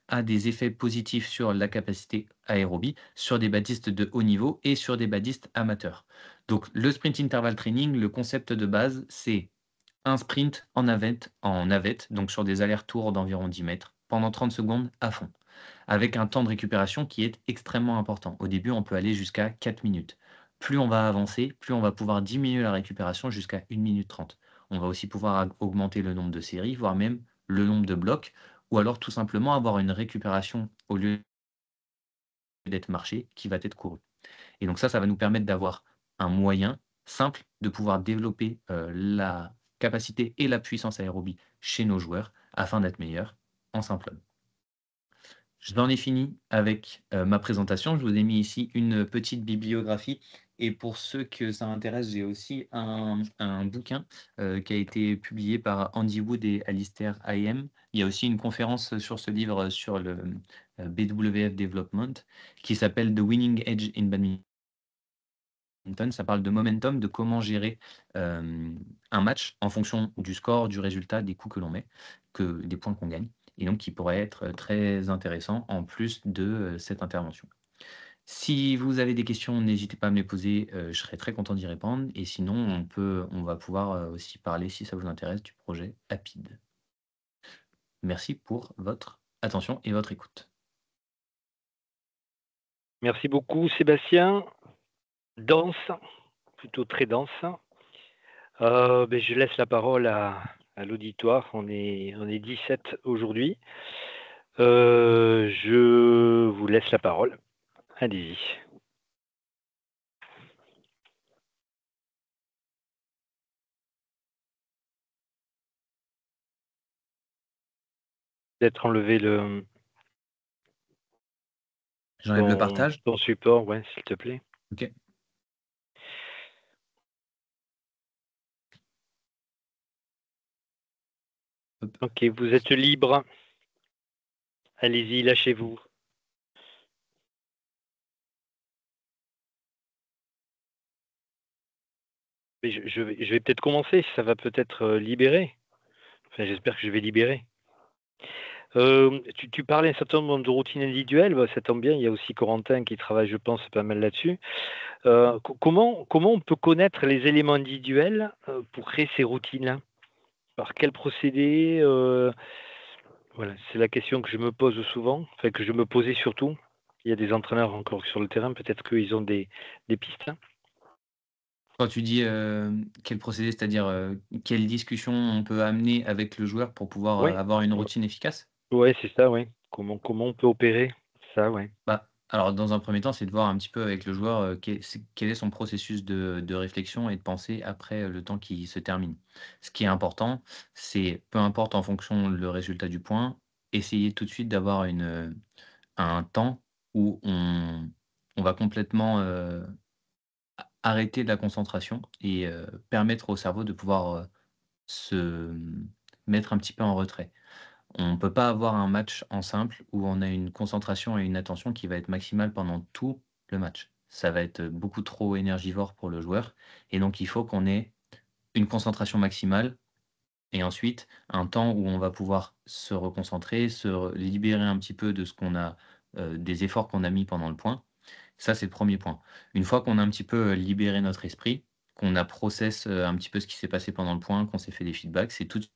a des effets positifs sur la capacité aérobie, sur des badistes de haut niveau et sur des badistes amateurs. Donc le sprint interval training, le concept de base, c'est un sprint en navette, donc sur des allers-retours d'environ 10 mètres, pendant 30 secondes à fond, avec un temps de récupération qui est extrêmement important. Au début, on peut aller jusqu'à 4 minutes. Plus on va avancer, plus on va pouvoir diminuer la récupération jusqu'à 1 minute 30. On va aussi pouvoir augmenter le nombre de séries, voire même le nombre de blocs, ou alors tout simplement avoir une récupération au lieu d'être marché qui va être couru. Et donc ça va nous permettre d'avoir un moyen simple de pouvoir développer, la capacité et la puissance aérobie chez nos joueurs afin d'être meilleurs en simple homme. J'en ai fini avec, ma présentation. Je vous ai mis ici une petite bibliographie Et pour ceux que ça intéresse, j'ai aussi un bouquin qui a été publié par Andy Wood et Alistair Hayem. Il y a aussi une conférence sur ce livre sur le BWF Development qui s'appelle The Winning Edge in Badminton. Ça parle de momentum, de comment gérer un match en fonction du score, du résultat, des coups que l'on met, des points qu'on gagne. Et donc qui pourrait être très intéressant en plus de cette intervention. Si vous avez des questions, n'hésitez pas à me les poser, je serai très content d'y répondre et sinon on va pouvoir, aussi parler, si ça vous intéresse, du projet Apid. Merci pour votre attention et votre écoute. Merci beaucoup Sébastien. Dense, plutôt très dense. Je laisse la parole à l'auditoire. On est 17 aujourd'hui. Je vous laisse la parole. Allez-y. Peut-être enlever J'enlève le partage? ton support, ouais, s'il te plaît. OK. Hop. Ok, vous êtes libre. Allez-y, lâchez-vous. Mais je vais peut-être commencer, ça va peut-être libérer. Enfin, j'espère que je vais libérer. Tu parlais un certain nombre de routines individuelles, ça tombe bien, il y a aussi Corentin qui travaille, je pense, pas mal là-dessus. Comment on peut connaître les éléments individuels pour créer ces routines-là? Par quel procédé? Voilà, c'est la question que je me pose souvent, enfin que je me posais surtout. Il y a des entraîneurs encore sur le terrain, peut-être qu'ils ont des pistes. Quand tu dis, quel procédé, c'est-à-dire, quelle discussion on peut amener avec le joueur pour pouvoir, Oui, avoir une routine efficace? ouais, c'est ça, oui. Comment on peut opérer ça, ouais. Bah, alors dans un premier temps, c'est de voir un petit peu avec le joueur, quel est son processus de réflexion et de pensée après, le temps qui se termine. Ce qui est important, c'est peu importe en fonction le résultat du point, essayer tout de suite d'avoir un temps où on va complètement, arrêter la concentration et permettre au cerveau de pouvoir, mettre un petit peu en retrait. On ne peut pas avoir un match en simple où on a une concentration et une attention qui va être maximale pendant tout le match. Ça va être beaucoup trop énergivore pour le joueur et donc il faut qu'on ait une concentration maximale et ensuite un temps où on va pouvoir se reconcentrer, libérer un petit peu de ce qu'on a, des efforts qu'on a mis pendant le point. Ça, c'est le premier point. Une fois qu'on a un petit peu, libéré notre esprit, qu'on a process, un petit peu ce qui s'est passé pendant le point, qu'on s'est fait des feedbacks, c'est tout de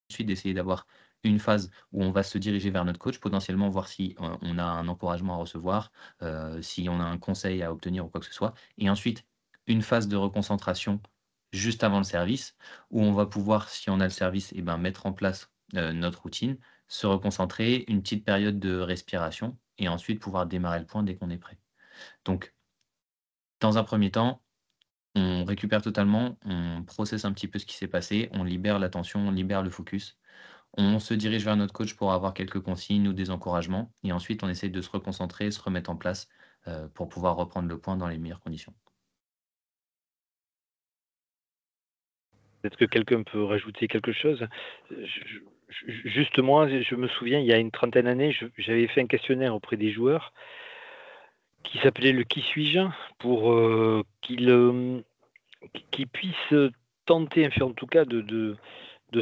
suite d'essayer d'avoir une phase où on va se diriger vers notre coach, potentiellement voir si, on a un encouragement à recevoir, si on a un conseil à obtenir ou quoi que ce soit et ensuite une phase de reconcentration juste avant le service où on va pouvoir, si on a le service et ben, mettre en place, notre routine, se reconcentrer, une petite période de respiration et ensuite pouvoir démarrer le point dès qu'on est prêt. Donc dans un premier temps, on récupère totalement, on processe un petit peu ce qui s'est passé, on libère l'attention, on libère le focus. On se dirige vers notre coach pour avoir quelques consignes ou des encouragements et ensuite on essaie de se reconcentrer, se remettre en place, pour pouvoir reprendre le point dans les meilleures conditions. Peut-être que quelqu'un peut rajouter quelque chose. Juste moi, je me souviens, il y a une trentaine d'années, j'avais fait un questionnaire auprès des joueurs qui s'appelait le Qui suis-je pour qu'ils puissent tenter, enfin, en tout cas, de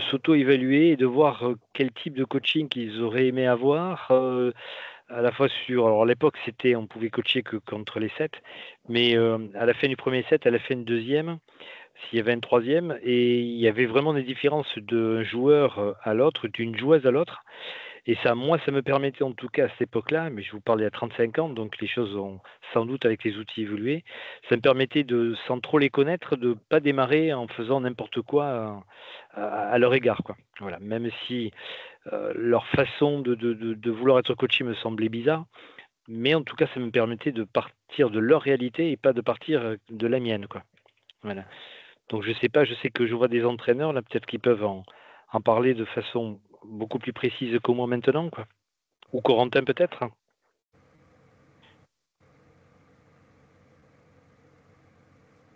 s'auto-évaluer et de voir quel type de coaching qu'ils auraient aimé avoir. À la fois sur, alors à l'époque, on pouvait coacher que contre les sets, mais à la fin du premier set, à la fin du deuxième, s'il y avait un troisième, et il y avait vraiment des différences d'un joueur à l'autre, d'une joueuse à l'autre. Et ça, moi, ça me permettait en tout cas à cette époque-là, mais je vous parlais à 35 ans, donc les choses ont sans doute avec les outils évolué, ça me permettait de, sans trop les connaître, de pas démarrer en faisant n'importe quoi à leur égard, quoi. Voilà, même si leur façon de vouloir être coaché me semblait bizarre, mais en tout cas, ça me permettait de partir de leur réalité et pas de partir de la mienne, quoi. Voilà. Donc je sais pas, je sais que je vois des entraîneurs là, peut-être qu'ils peuvent en parler de façon beaucoup plus précise que moi maintenant, quoi. Ou Corentin peut-être.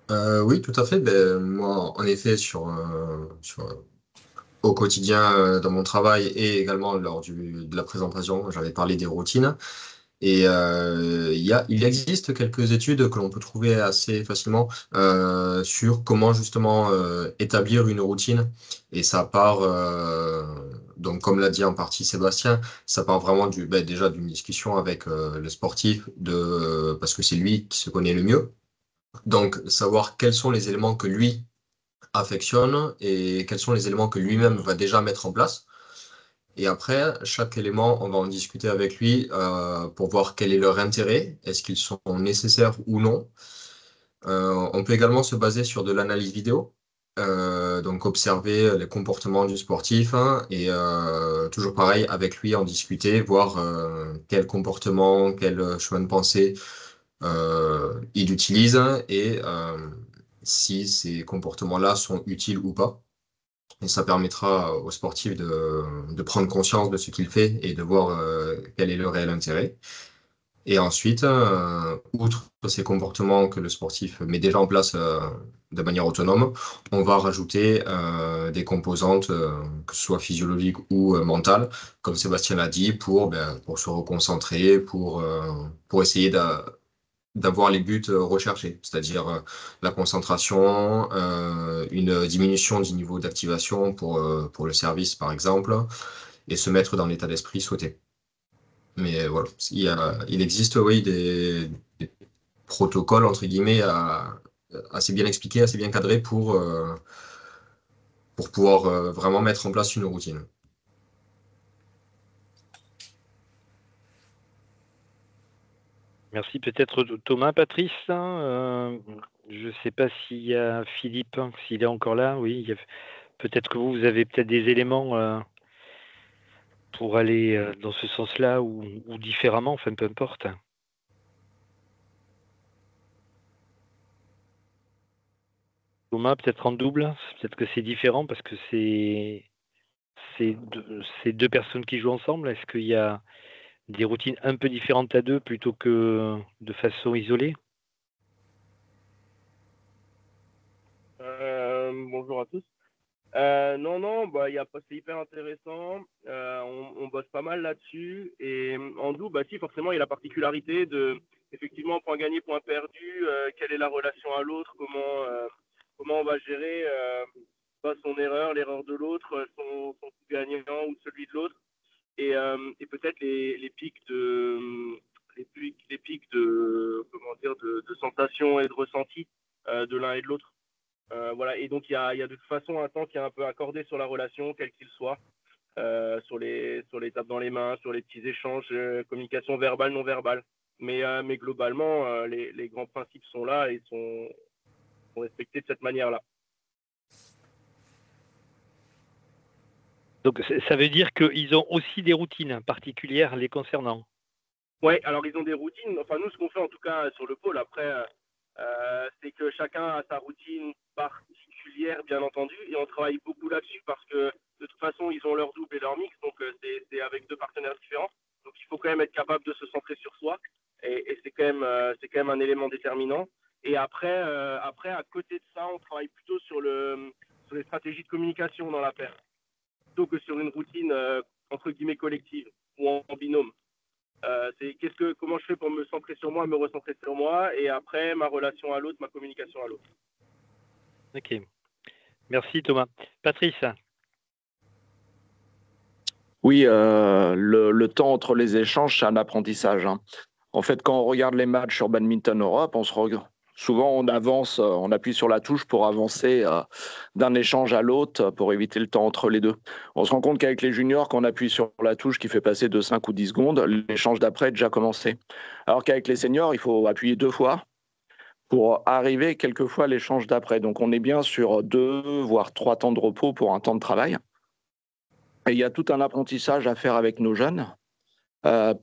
Oui, tout à fait. Ben, moi, en effet, au quotidien, dans mon travail et également lors de la présentation, j'avais parlé des routines. Et il existe quelques études que l'on peut trouver assez facilement sur comment justement établir une routine. Et ça part, donc comme l'a dit en partie Sébastien, ça part vraiment déjà d'une discussion avec le sportif, parce que c'est lui qui se connaît le mieux. Donc savoir quels sont les éléments que lui affectionne et quels sont les éléments que lui-même va déjà mettre en place. Et après, chaque élément, on va en discuter avec lui pour voir quel est leur intérêt, est-ce qu'ils sont nécessaires ou non. On peut également se baser sur de l'analyse vidéo, donc observer les comportements du sportif hein, et toujours pareil, avec lui en discuter, voir quel comportement, quel chemin de pensée il utilise et si ces comportements-là sont utiles ou pas. Et ça permettra aux sportifs de prendre conscience de ce qu'il fait et de voir quel est le réel intérêt. Et ensuite, outre ces comportements que le sportif met déjà en place de manière autonome, on va rajouter des composantes, que ce soit physiologiques ou mentales, comme Sébastien l'a dit, pour se reconcentrer, pour essayer d'avoir les buts recherchés, c'est-à-dire la concentration, une diminution du niveau d'activation pour le service, par exemple, et se mettre dans l'état d'esprit souhaité. Mais voilà, il existe, oui, des protocoles, entre guillemets, assez bien expliqués, assez bien cadrés pour pouvoir vraiment mettre en place une routine. Merci. Peut-être Thomas, Patrice, hein, je ne sais pas s'il y a Philippe, hein, s'il est encore là. Oui, peut-être que vous avez peut-être des éléments pour aller dans ce sens-là ou différemment, enfin peu importe. Thomas, peut-être en double, peut-être que c'est différent parce que c'est deux personnes qui jouent ensemble. Est-ce qu'il y a des routines un peu différentes à deux plutôt que de façon isolée? Bonjour à tous. Non, non, bah, y a pas, c'est hyper intéressant. On bosse pas mal là-dessus. Et en double, bah, si, forcément, il y a la particularité de, effectivement, point gagné, point perdu, quelle est la relation à l'autre, comment on va gérer pas son erreur, l'erreur de l'autre, son coup gagnant ou celui de l'autre. Et peut-être les pics les pics de, comment dire, de sensations et de ressentis de l'un et de l'autre. Voilà, et donc il y a de toute façon un temps qui est un peu accordé sur la relation, quel qu'il soit, sur les tapes dans les mains, sur les petits échanges, communication verbale, non verbale. Mais globalement, les grands principes sont là et sont respectés de cette manière-là. Donc ça veut dire qu'ils ont aussi des routines particulières les concernant. Ouais, alors ils ont des routines. Enfin, nous, ce qu'on fait en tout cas sur le pôle, après, c'est que chacun a sa routine particulière, bien entendu, et on travaille beaucoup là-dessus parce que de toute façon, ils ont leur double et leur mix, donc c'est avec deux partenaires différents. Donc il faut quand même être capable de se centrer sur soi, et c'est quand même un élément déterminant. Et après, à côté de ça, on travaille plutôt sur les stratégies de communication dans la paire, plutôt que sur une routine entre guillemets collective ou en binôme. C'est comment je fais pour me centrer sur moi, me recentrer sur moi, et après ma relation à l'autre, ma communication à l'autre. Ok. Merci Thomas. Patrice. Oui, le temps entre les échanges, c'est un apprentissage, hein. En fait, quand on regarde les matchs sur Badminton Europe, souvent on avance, on appuie sur la touche pour avancer d'un échange à l'autre pour éviter le temps entre les deux. On se rend compte qu'avec les juniors, quand on appuie sur la touche qui fait passer de 5 ou 10 secondes, l'échange d'après est déjà commencé. Alors qu'avec les seniors, il faut appuyer 2 fois pour arriver quelquefois à l'échange d'après. Donc on est bien sur 2, voire 3 temps de repos pour un temps de travail. Et il y a tout un apprentissage à faire avec nos jeunes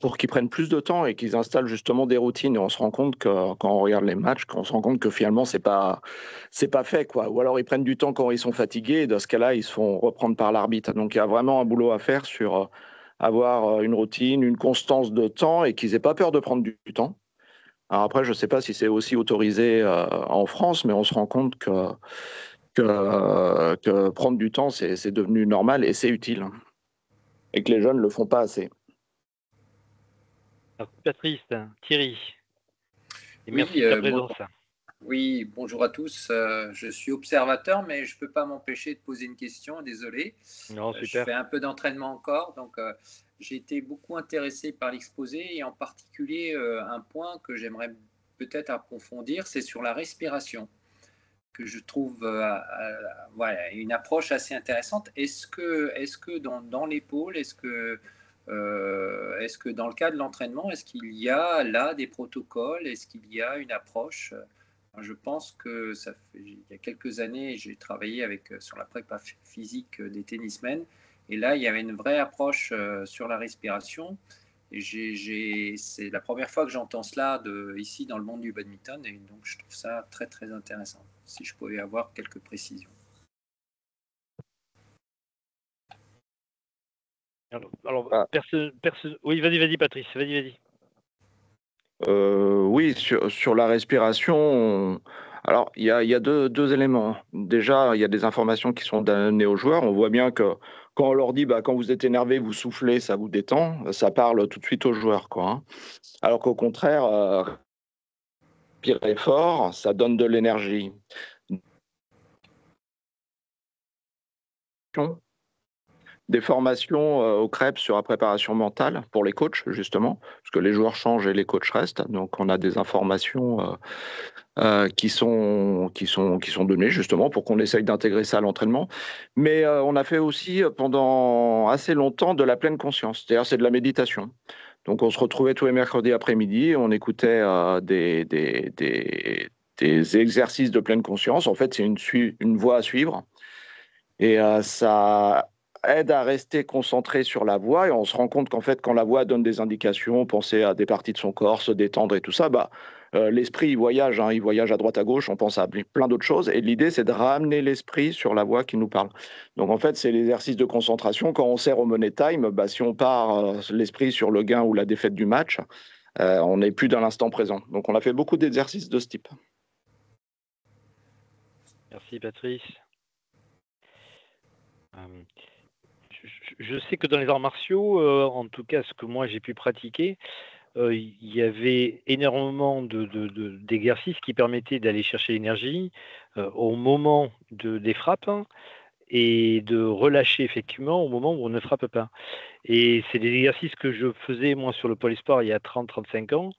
pour qu'ils prennent plus de temps et qu'ils installent justement des routines. Et on se rend compte que quand on regarde les matchs, qu'on se rend compte que finalement c'est pas fait, quoi. Ou alors ils prennent du temps quand ils sont fatigués. Et dans ce cas-là, ils se font reprendre par l'arbitre. Donc il y a vraiment un boulot à faire sur avoir une routine, une constance de temps et qu'ils aient pas peur de prendre du temps. Alors après, je ne sais pas si c'est aussi autorisé en France, mais on se rend compte que prendre du temps, c'est devenu normal et c'est utile. Et que les jeunes ne le font pas assez. Alors, Patrice, Thierry, et Oui, merci de ta présence. Oui, bonjour à tous. Je suis observateur, mais je ne peux pas m'empêcher de poser une question, désolé. Non, Je super. fais un peu d'entraînement encore, donc j'ai été beaucoup intéressé par l'exposé et en particulier un point que j'aimerais peut-être approfondir, c'est sur la respiration, que je trouve voilà, une approche assez intéressante. Est-ce que dans l'épaule, est-ce que dans le cas de l'entraînement, est-ce qu'il y a là des protocoles? Est-ce qu'il y a une approche? Je pense que il y a quelques années, j'ai travaillé sur la prépa physique des tennismen. Et là, il y avait une vraie approche sur la respiration. Et c'est la première fois que j'entends cela ici dans le monde du badminton. Et donc, je trouve ça très, très intéressant. Si je pouvais avoir quelques précisions. Alors oui, vas-y, Patrice, vas-y. Oui, sur la respiration, alors il y a deux éléments. Déjà, il y a des informations qui sont données aux joueurs. On voit bien que quand on leur dit quand vous êtes énervé, vous soufflez, ça vous détend, ça parle tout de suite aux joueurs, quoi, hein. Alors qu'au contraire, respirer fort, ça donne de l'énergie. Des formations au CREPS sur la préparation mentale pour les coachs, justement, parce que les joueurs changent et les coachs restent. Donc, on a des informations qui sont données, justement, pour qu'on essaye d'intégrer ça à l'entraînement. Mais on a fait aussi, pendant assez longtemps, de la pleine conscience. C'est-à-dire, c'est de la méditation. Donc, on se retrouvait tous les mercredis après-midi, on écoutait des exercices de pleine conscience. En fait, c'est une voie à suivre. Et ça aide à rester concentré sur la voix, et on se rend compte qu'en fait, quand la voix donne des indications, penser à des parties de son corps, se détendre et tout ça, l'esprit il voyage à droite à gauche, on pense à plein d'autres choses, et l'idée c'est de ramener l'esprit sur la voix qui nous parle. Donc en fait, c'est l'exercice de concentration. Quand on sert au money time, si on part l'esprit sur le gain ou la défaite du match, on n'est plus dans l'instant présent. Donc on a fait beaucoup d'exercices de ce type. Merci, Patrice. Je sais que dans les arts martiaux, en tout cas ce que moi j'ai pu pratiquer, il y avait énormément d'exercices qui permettaient d'aller chercher l'énergie au moment des frappes, hein, et de relâcher effectivement au moment où on ne frappe pas. Et c'est des exercices que je faisais moi sur le polysport il y a 30-35 ans.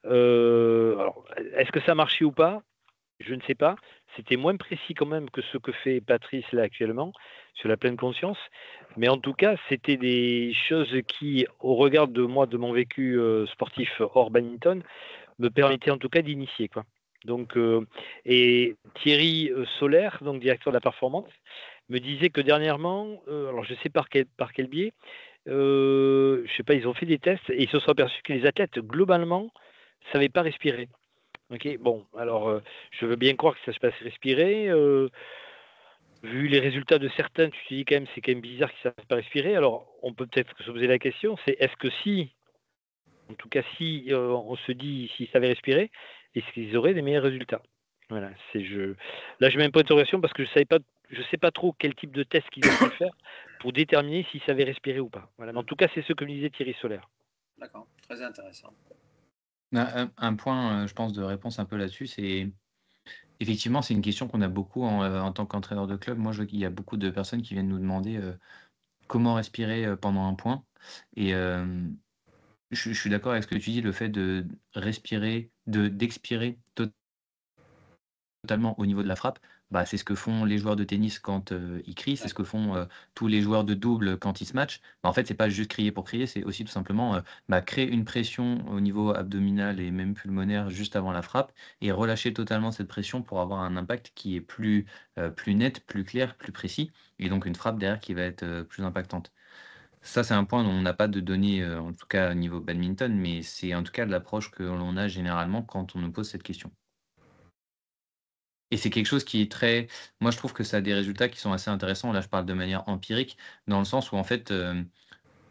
Alors, est-ce que ça marchait ou pas? Je ne sais pas. C'était moins précis quand même que ce que fait Patrice là actuellement sur la pleine conscience. Mais en tout cas, c'était des choses qui, au regard de moi, de mon vécu sportif hors badminton, me permettaient en tout cas d'initier, quoi. Donc, et Thierry Solaire, donc directeur de la performance, me disait que dernièrement, alors je sais par quel biais, je sais pas, ils ont fait des tests et ils se sont aperçus que les athlètes globalement ne savaient pas respirer. Ok, bon, alors je veux bien croire que ça se passe respirer. Vu les résultats de certains, tu te dis quand même, c'est quand même bizarre qu'ils ne savent pas respirer. Alors, on peut peut-être se poser la question, c'est est-ce que en tout cas, si on se dit s'ils savaient respirer, est-ce qu'ils auraient des meilleurs résultats? Voilà, là je mets un point d'interrogation parce que je sais pas trop quel type de test qu'ils ont pu faire pour déterminer s'ils savaient respirer ou pas. Voilà, mais en tout cas, c'est ce que me disait Thierry Solaire. D'accord, très intéressant. Un point, je pense, de réponse un peu là-dessus, c'est effectivement, c'est une question qu'on a beaucoup en tant qu'entraîneur de club. Moi, je vois qu'il y a beaucoup de personnes qui viennent nous demander comment respirer pendant un point. Et je suis d'accord avec ce que tu dis, le fait de respirer, d'expirer totalement au niveau de la frappe, c'est ce que font les joueurs de tennis quand ils crient, c'est ce que font tous les joueurs de double quand ils se matchent. En fait, c'est pas juste crier pour crier, c'est aussi tout simplement créer une pression au niveau abdominal et même pulmonaire juste avant la frappe et relâcher totalement cette pression pour avoir un impact qui est plus net, plus clair, plus précis et donc une frappe derrière qui va être plus impactante. Ça, c'est un point dont on n'a pas de données, en tout cas au niveau badminton, mais c'est en tout cas de l'approche que l'on a généralement quand on nous pose cette question. Et c'est quelque chose qui est très moi, je trouve que ça a des résultats qui sont assez intéressants. Là, je parle de manière empirique, dans le sens où, en fait,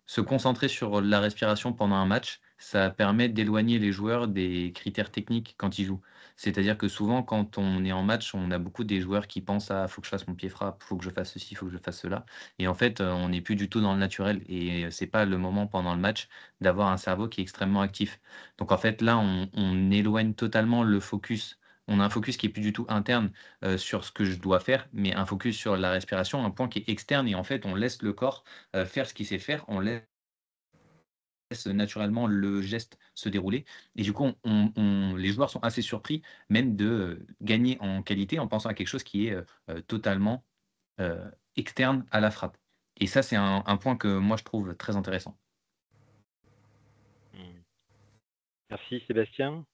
se concentrer sur la respiration pendant un match, ça permet d'éloigner les joueurs des critères techniques quand ils jouent. C'est-à-dire que souvent, quand on est en match, on a beaucoup des joueurs qui pensent à faut que je fasse mon pied frappe, faut que je fasse ceci, faut que je fasse cela. Et en fait, on n'est plus du tout dans le naturel. Et c'est pas le moment pendant le match d'avoir un cerveau qui est extrêmement actif. Donc en fait, là, on éloigne totalement le focus. On a un focus qui est plus du tout interne sur ce que je dois faire, mais un focus sur la respiration, un point qui est externe. Et en fait, on laisse le corps faire ce qu'il sait faire. On laisse naturellement le geste se dérouler. Et du coup, les joueurs sont assez surpris même de gagner en qualité en pensant à quelque chose qui est totalement externe à la frappe. Et ça, c'est un point que moi, je trouve très intéressant. Merci Sébastien.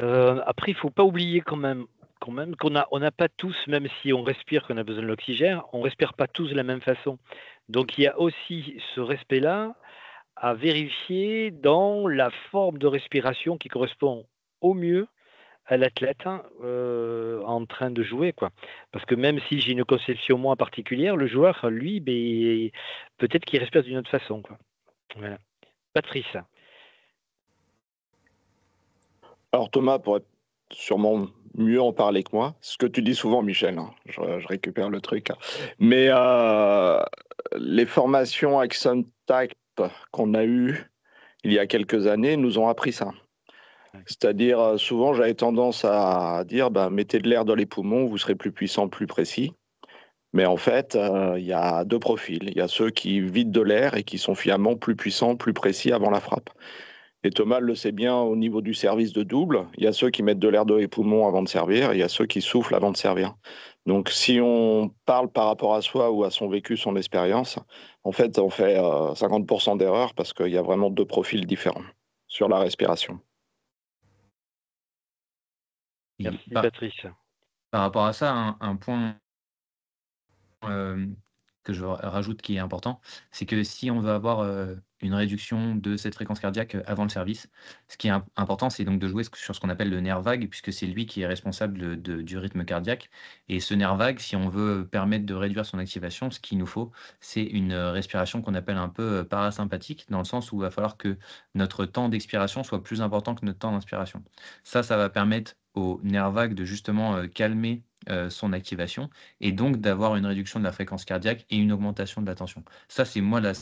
Après, il ne faut pas oublier quand même qu'on n'a pas tous, même si on respire, qu'on a besoin de l'oxygène, on ne respire pas tous de la même façon. Donc il y a aussi ce respect-là à vérifier dans la forme de respiration qui correspond au mieux à l'athlète en train de jouer, quoi. Parce que même si j'ai une conception moins particulière, le joueur, lui, peut-être qu'il respire d'une autre façon, quoi. Voilà. Patrice. Alors Thomas pourrait sûrement mieux en parler que moi. Ce que tu dis souvent, Michel, hein, je récupère le truc. Hein. Mais les formations Action Type qu'on a eues il y a quelques années nous ont appris ça. C'est-à-dire, souvent, j'avais tendance à dire, mettez de l'air dans les poumons, vous serez plus puissant, plus précis. Mais en fait, il y a deux profils. Il y a ceux qui vident de l'air et qui sont finalement plus puissants, plus précis avant la frappe. Et Thomas le sait bien au niveau du service de double. Il y a ceux qui mettent de l'air dans les poumons avant de servir et il y a ceux qui soufflent avant de servir. Donc, si on parle par rapport à soi ou à son vécu, son expérience, en fait, on fait 50% d'erreurs parce qu'il y a vraiment deux profils différents sur la respiration. Merci Patrice. Par rapport à ça, un point que je rajoute qui est important, c'est que si on veut avoir une réduction de cette fréquence cardiaque avant le service, ce qui est important, c'est donc de jouer sur ce qu'on appelle le nerf vague, puisque c'est lui qui est responsable du rythme cardiaque. Et ce nerf vague, si on veut permettre de réduire son activation, ce qu'il nous faut, c'est une respiration qu'on appelle un peu parasympathique, dans le sens où il va falloir que notre temps d'expiration soit plus important que notre temps d'inspiration. Ça va permettre au nerf vague de justement calmer son activation et donc d'avoir une réduction de la fréquence cardiaque et une augmentation de la tension. Ça, c'est moi la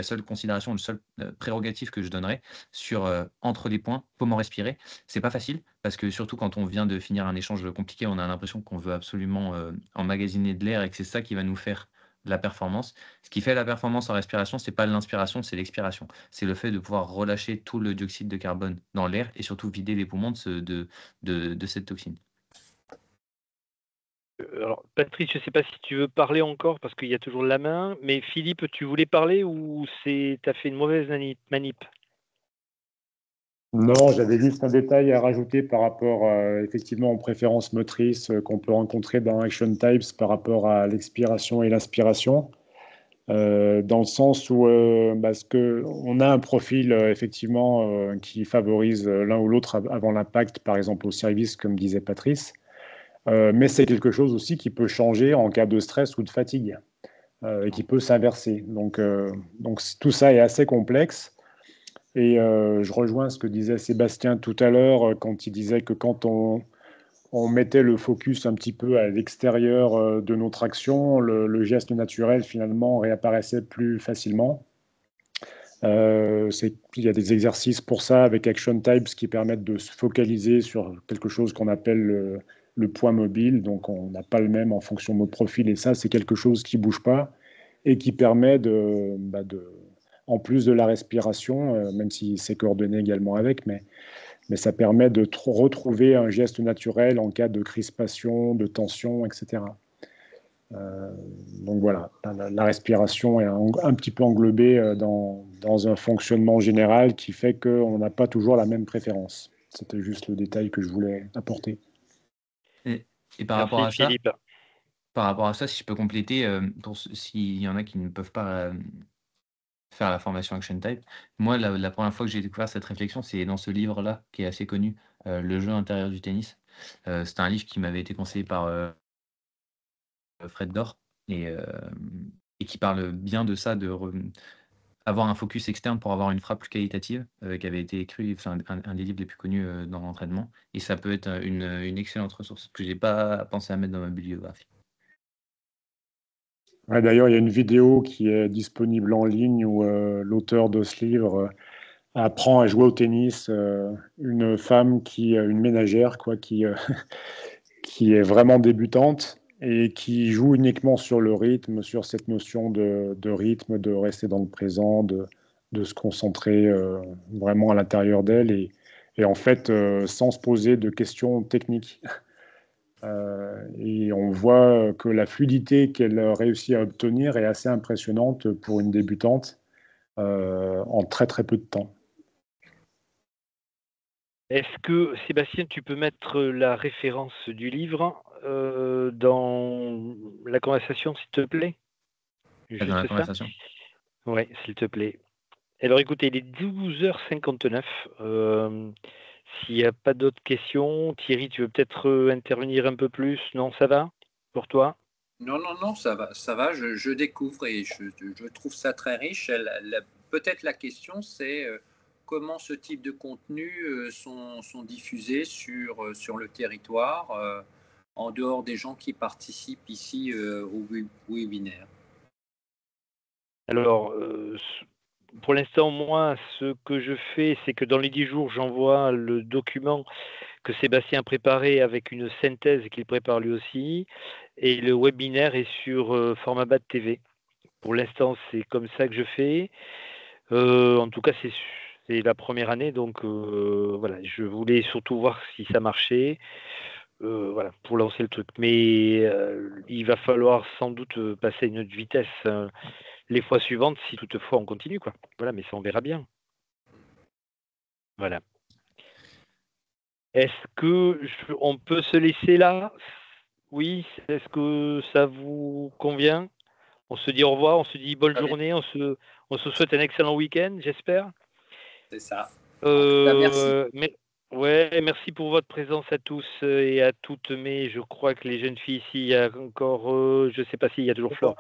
seule considération, le seul prérogative que je donnerais sur entre les points, comment respirer. C'est pas facile parce que surtout quand on vient de finir un échange compliqué, on a l'impression qu'on veut absolument emmagasiner de l'air et que c'est ça qui va nous faire la performance. Ce qui fait la performance en respiration, c'est pas l'inspiration, c'est l'expiration. C'est le fait de pouvoir relâcher tout le dioxyde de carbone dans l'air et surtout vider les poumons de cette toxine. Alors, Patrice, je ne sais pas si tu veux parler encore parce qu'il y a toujours la main, mais Philippe, tu voulais parler ou tu as fait une mauvaise manip? Non, j'avais juste un détail à rajouter par rapport effectivement aux préférences motrices qu'on peut rencontrer dans Action Types par rapport à l'expiration et l'inspiration. Dans le sens où on a un profil effectivement qui favorise l'un ou l'autre avant l'impact, par exemple au service, comme disait Patrice. Mais c'est quelque chose aussi qui peut changer en cas de stress ou de fatigue et qui peut s'inverser. Donc tout ça est assez complexe. Et je rejoins ce que disait Sébastien tout à l'heure quand il disait que quand on mettait le focus un petit peu à l'extérieur de notre action, le geste naturel finalement réapparaissait plus facilement. Il y a des exercices pour ça avec Action Types qui permettent de se focaliser sur quelque chose qu'on appelle le point mobile. Donc on n'a pas le même en fonction de notre profil et ça c'est quelque chose qui ne bouge pas et qui permet en plus de la respiration, même si c'est coordonné également avec, mais ça permet de retrouver un geste naturel en cas de crispation, de tension, etc. Donc voilà, la respiration est un petit peu englobée dans un fonctionnement général qui fait qu'on n'a pas toujours la même préférence. C'était juste le détail que je voulais apporter. Et par rapport à ça, si je peux compléter, s'il y en a qui ne peuvent pas faire la formation Action Type, moi, la première fois que j'ai découvert cette réflexion, c'est dans ce livre-là, qui est assez connu, Le jeu intérieur du tennis. C'est un livre qui m'avait été conseillé par Fred Dor, et qui parle bien de ça, avoir un focus externe pour avoir une frappe plus qualitative, qui avait été écrit, enfin, un des livres les plus connus dans l'entraînement. Et ça peut être une excellente ressource que j'ai pas pensé à mettre dans ma bibliographie. Ouais, d'ailleurs, il y a une vidéo qui est disponible en ligne où l'auteur de ce livre apprend à jouer au tennis, une femme une ménagère, quoi, qui est vraiment débutante et qui joue uniquement sur le rythme, sur cette notion de rythme, de rester dans le présent, de se concentrer vraiment à l'intérieur d'elle et en fait, sans se poser de questions techniques. Et on voit que la fluidité qu'elle réussit à obtenir est assez impressionnante pour une débutante en très très peu de temps. Est-ce que, Sébastien, tu peux mettre la référence du livre dans la conversation, s'il te plaît? Dans la Juste ça? conversation. Oui, s'il te plaît. Alors écoutez, il est 12h59. S'il n'y a pas d'autres questions, Thierry, tu veux peut-être intervenir un peu plus? Non, ça va pour toi? Non, ça va, je découvre et je trouve ça très riche. Peut-être la question, c'est comment ce type de contenus sont diffusés sur le territoire, en dehors des gens qui participent ici au webinaire. Alors, pour l'instant, moi, ce que je fais, c'est que dans les 10 jours, j'envoie le document que Sébastien a préparé avec une synthèse qu'il prépare lui aussi. Et le webinaire est sur Formabat TV. Pour l'instant, c'est comme ça que je fais. En tout cas, c'est la première année, donc voilà, je voulais surtout voir si ça marchait, voilà, pour lancer le truc. Mais il va falloir sans doute passer à une autre vitesse les fois suivantes, si toutefois on continue, quoi. Voilà, mais ça, on verra bien. Voilà. Est-ce que on peut se laisser là? Oui, est-ce que ça vous convient? On se dit au revoir, on se dit bonne journée, on se souhaite un excellent week-end, j'espère. C'est ça. En tout cas, merci. Ouais, merci pour votre présence à tous et à toutes, mais je crois que les jeunes filles ici, il y a encore, je ne sais pas s'il y a toujours Flore.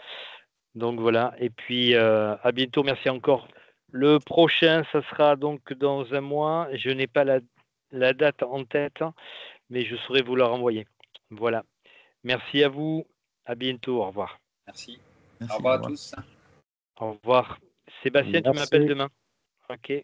Donc voilà, et puis à bientôt, merci encore. Le prochain, ça sera donc dans un mois. Je n'ai pas la date en tête, mais je saurai vous la renvoyer. Voilà. Merci à vous. À bientôt. Au revoir. Merci. Merci, Au revoir au à revoir. tous. Au revoir. Sébastien, tu Merci. m'appelles demain. Ok.